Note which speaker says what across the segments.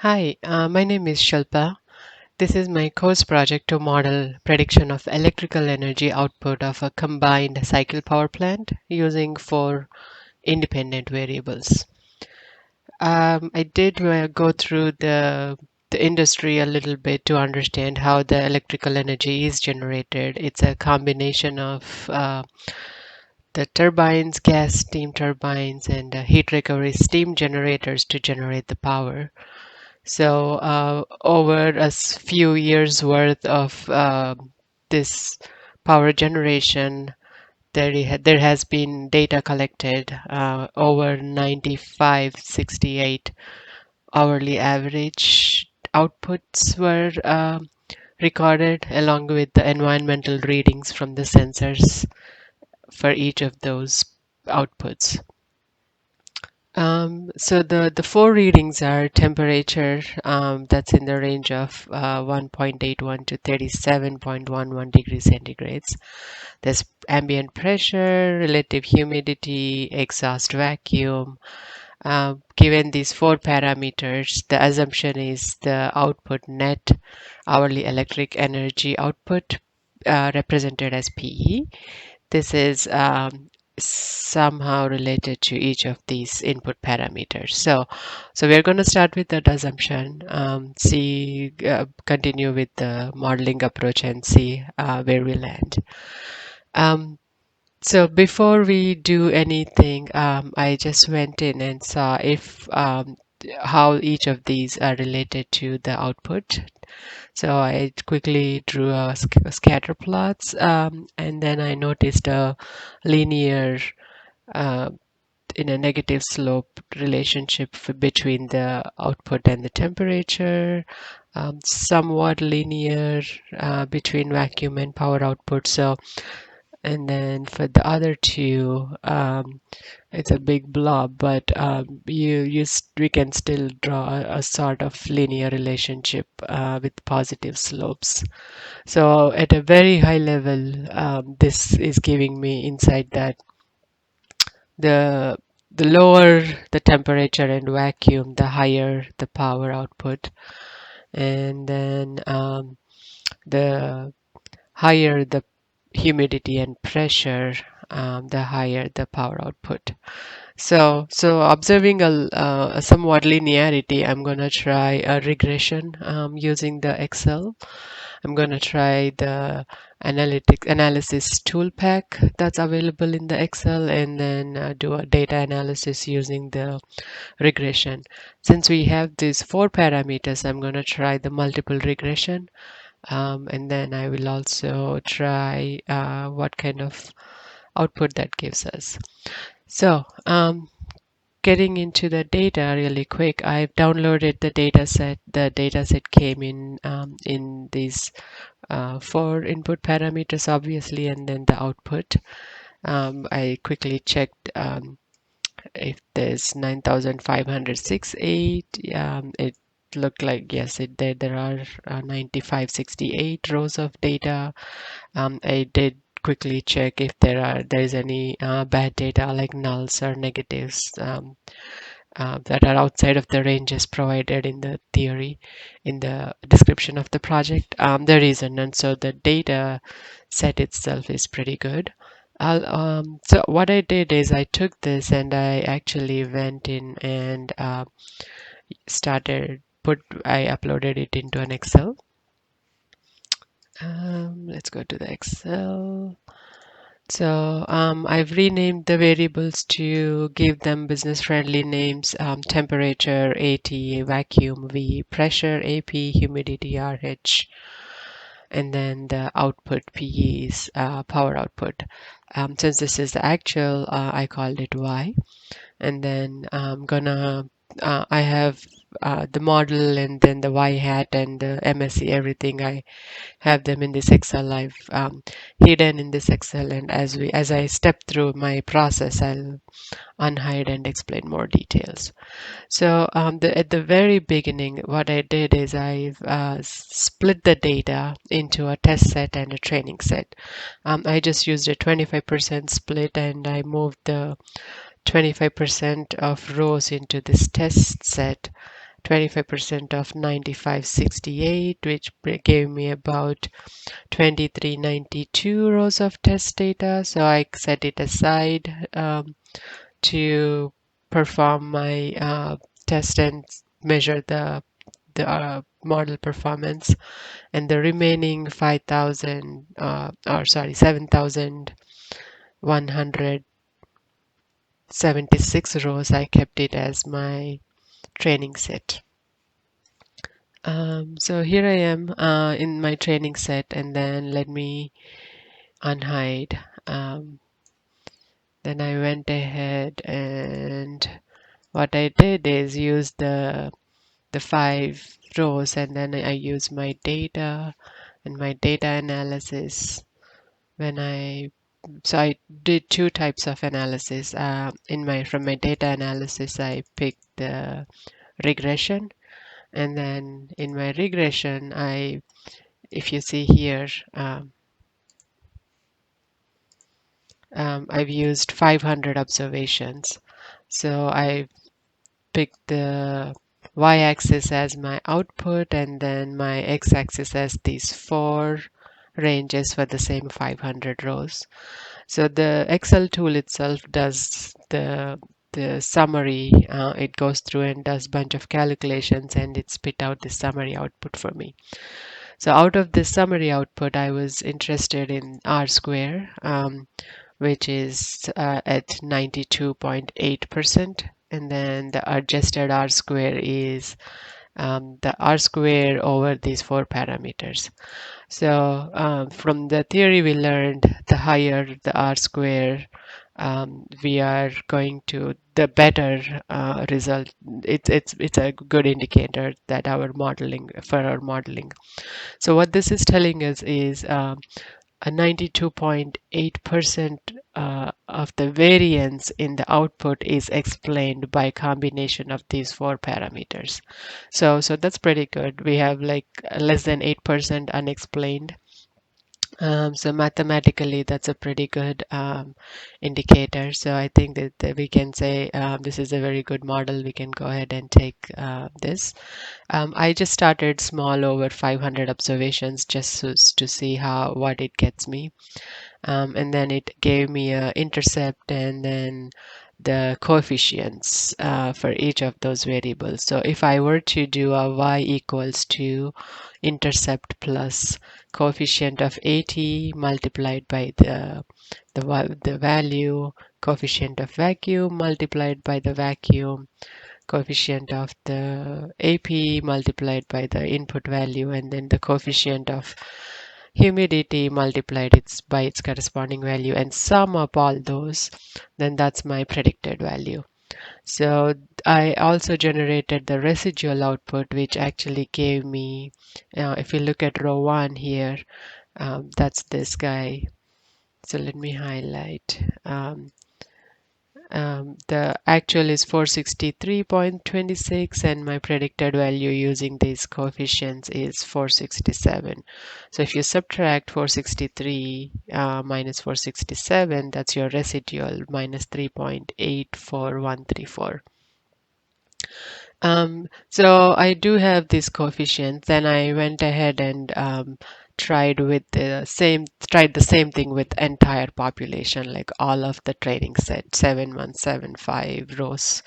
Speaker 1: Hi, my name is Shilpa. This is my course project to model prediction of electrical energy output of a combined cycle power plant using four independent variables. I did go through the industry a little bit to understand how the electrical energy is generated. It's a combination of the turbines, gas steam turbines, and heat recovery steam generators to generate the power. So over few years worth of this power generation, there has been data collected. Over 9568 hourly average outputs were recorded along with the environmental readings from the sensors for each of those outputs. So the four readings are temperature, that's in the range of 1.81 to 37.11 degrees centigrades. There's ambient pressure, relative humidity, exhaust vacuum. Given these four parameters, the assumption is the output net hourly electric energy output represented as PE. This is somehow related to each of these input parameters. So we're going to start with that assumption, continue with the modeling approach and see where we land. Um, so before we do anything, I just went in and saw if how each of these are related to the output. So I quickly drew a scatter plots, and then I noticed a linear uh, in a negative slope relationship between the output and the temperature, somewhat linear between vacuum and power output. So, and then for the other two, it's a big blob, but we can still draw a sort of linear relationship with positive slopes. So at a very high level, this is giving me insight that the the lower the temperature and vacuum, the higher the power output, and then the higher the humidity and pressure, the higher the power output. So observing a somewhat linearity, I'm gonna try a regression using the Excel. I'm gonna try the analytics analysis tool pack that's available in the Excel, and then do a data analysis using the regression. Since we have these four parameters, I'm gonna try the multiple regression, and then I will also try what kind of output that gives us. So, getting into the data really quick, I've downloaded the data set. The data set came in these four input parameters, obviously, and then the output. I quickly checked if there's 9,568. It looked like yes, there are 9568 rows of data. I did quickly check if there is any bad data like nulls or negatives that are outside of the ranges provided in the theory, in the description of the project. There isn't, and so the data set itself is pretty good. So what I did is I took this and I actually went in and I uploaded it into an Excel. Let's go to the Excel. So I've renamed the variables to give them business-friendly names: temperature AT, vacuum V, pressure AP, humidity RH, and then the output PE is power output. Since this is the actual, I called it Y. And then I'm gonna I have the model and then the Y hat and the MSC, everything. I have them in this Excel. I've hidden in this Excel, and as I step through my process, I'll unhide and explain more details. So at the very beginning, what I did is I've split the data into a test set and a training set. I just used a 25% split, and I moved the 25% of rows into this test set 25% of 9568, which gave me about 2392 rows of test data. So I set it aside to perform my test and measure the model performance, and the remaining 5,000 or sorry 7,176 rows, I kept it as my training set. So here I am in my training set, and then let me unhide. Then I went ahead, and what I did is use the 5 rows, and then I use my data and my data analysis. When I So I did two types of analysis. In my From my data analysis, I picked the regression, and then in my regression, if you see here, I've used 500 observations. So I picked the y-axis as my output, and then my x-axis as these four ranges for the same 500 rows. So the Excel tool itself does the summary. It goes through and does bunch of calculations, and it spit out the summary output for me. So out of this summary output, I was interested in R square, which is at 92.8%. And then the adjusted R square is the R square over these four parameters. So from the theory we learned, the higher the R square, we are going to the better result. It's a good indicator that our modeling for our modeling. So what this is telling us is a 92.8% of the variance in the output is explained by combination of these four parameters. So that's pretty good. We have like less than 8% unexplained. So mathematically, that's a pretty good indicator. So I think that we can say this is a very good model. We can go ahead and take this. I just started small, over 500 observations, just to see what it gets me. And then it gave me a intercept and then the coefficients for each of those variables. So if I were to do a y equals to intercept plus coefficient of 80 multiplied by the value, coefficient of vacuum multiplied by the vacuum, coefficient of the AP multiplied by the input value, and then the coefficient of humidity multiplied by its corresponding value, and sum up all those, then that's my predicted value. So I also generated the residual output, which actually gave me, if you look at row 1 here, that's this guy. So let me highlight. The actual is 463.26, and my predicted value using these coefficients is 467. So if you subtract 463 minus 467, that's your residual, minus 3.84134. So I do have these coefficients. Then I went ahead and tried the same thing with entire population, like all of the training set, 7175 rows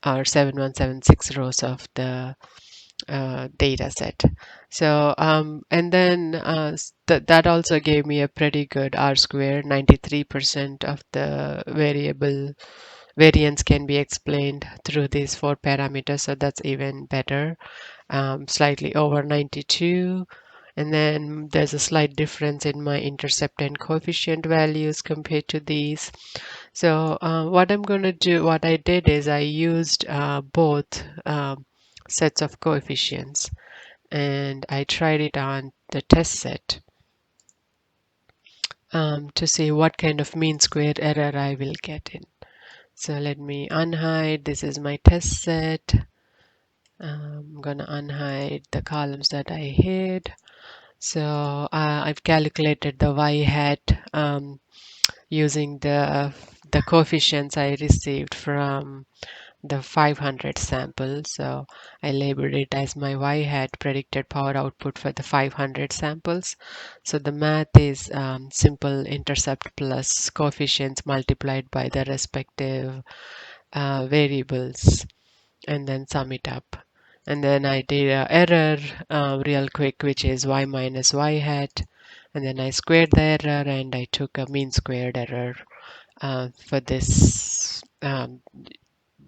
Speaker 1: or 7176 rows of the data set. So and then that also gave me a pretty good R square. 93% of the variance can be explained through these four parameters, so that's even better. Slightly over 92. And then there's a slight difference in my intercept and coefficient values compared to these. So what I did is I used both sets of coefficients, and I tried it on the test set to see what kind of mean square error I will get in. So let me unhide. This is my test set. I'm gonna unhide the columns that I hid. So I've calculated the y hat using the coefficients I received from the 500 sample. So I labeled it as my y hat predicted power output for the 500 samples. So the math is simple intercept plus coefficients multiplied by the respective variables and then sum it up. And then I did a error real quick, which is y minus y hat. And then I squared the error and I took a mean squared error for this for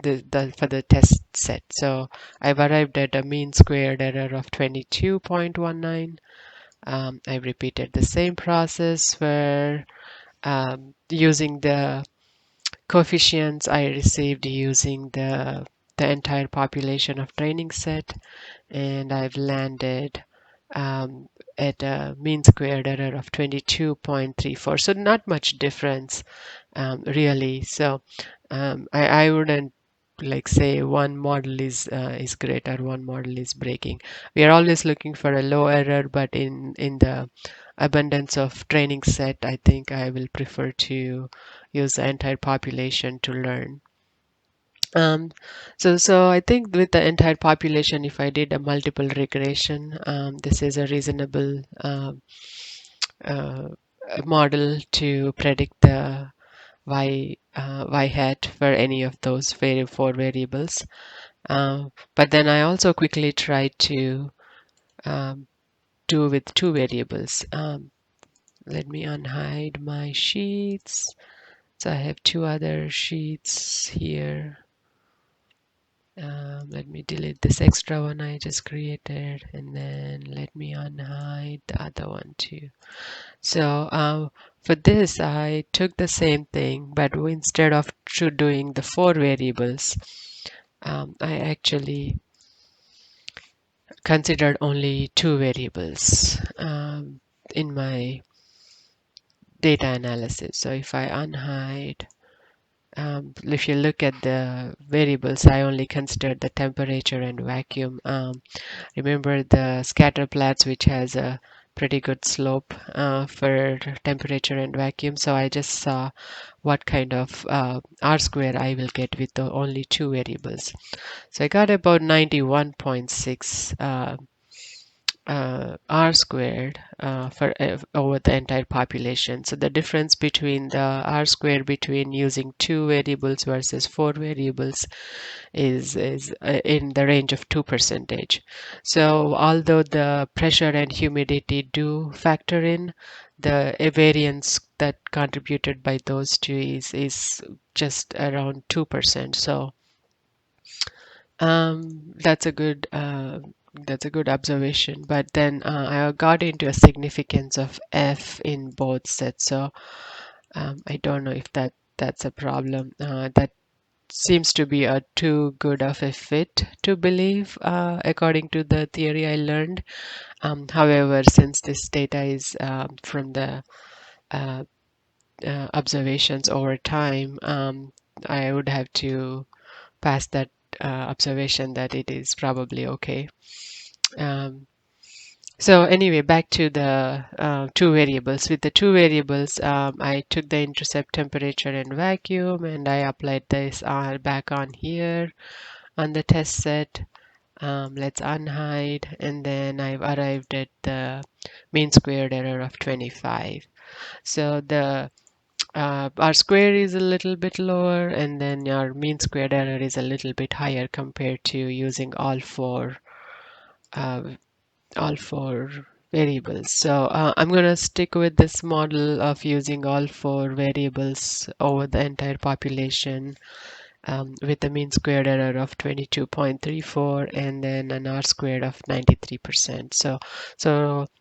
Speaker 1: the test set. So I've arrived at a mean squared error of 22.19. I repeated the same process for using the coefficients I received using the entire population of training set, and I've landed um, at a mean squared error of 22.34. So not much difference really. So I wouldn't like say one model is great or one model is breaking. We are always looking for a low error, but in the abundance of training set, I think I will prefer to use the entire population to learn. Um, so I think with the entire population, if I did a multiple regression, this is a reasonable uh, model to predict the y hat for any of those four variables. But then I also quickly tried to um, do with two variables. Let me unhide my sheets. So I have two other sheets here. Let me delete this extra one I just created, and then let me unhide the other one too. So for this, I took the same thing, but instead of doing the four variables, I actually considered only two variables in my data analysis. So if I unhide, if you look at the variables, I only considered the temperature and vacuum. Remember the scatter plots, which has a pretty good slope for temperature and vacuum. So I just saw what kind of R square I will get with the only two variables. So I got about 91.6 R squared for over the entire population. So the difference between the R squared between using two variables versus four variables is in the range of 2%. So although the pressure and humidity do factor in, the variance that contributed by those two is just around 2%. So that's a good observation. But then I got into a significance of F in both sets. So I don't know if that's a problem. That seems to be a too good of a fit to believe, according to the theory I learned. However, since this data is from the uh, observations over time, I would have to pass that observation that it is probably okay. Um, so anyway, back to the two variables. With the two variables, I took the intercept temperature and vacuum, and I applied this back on here on the test set. Let's unhide, and then I've arrived at the mean squared error of 25. So the R square is a little bit lower, and then your mean squared error is a little bit higher compared to using uh, all four variables. So I'm going to stick with this model of using all four variables over the entire population with a mean squared error of 22.34 and then an R squared of 93%. So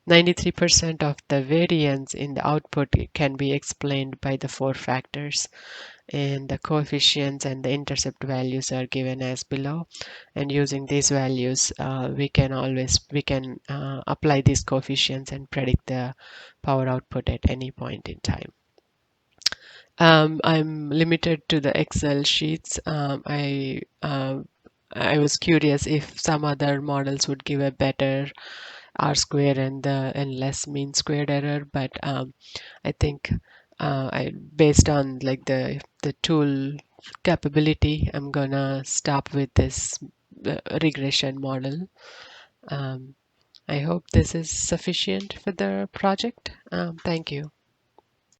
Speaker 1: 93% of the variance in the output can be explained by the four factors, and the coefficients and the intercept values are given as below. And using these values, we can apply these coefficients and predict the power output at any point in time. I'm limited to the Excel sheets. I was curious if some other models would give a better R square and less mean squared error, but I think based on like the tool capability, I'm gonna stop with this regression model. Um, I hope this is sufficient for the project. Thank you.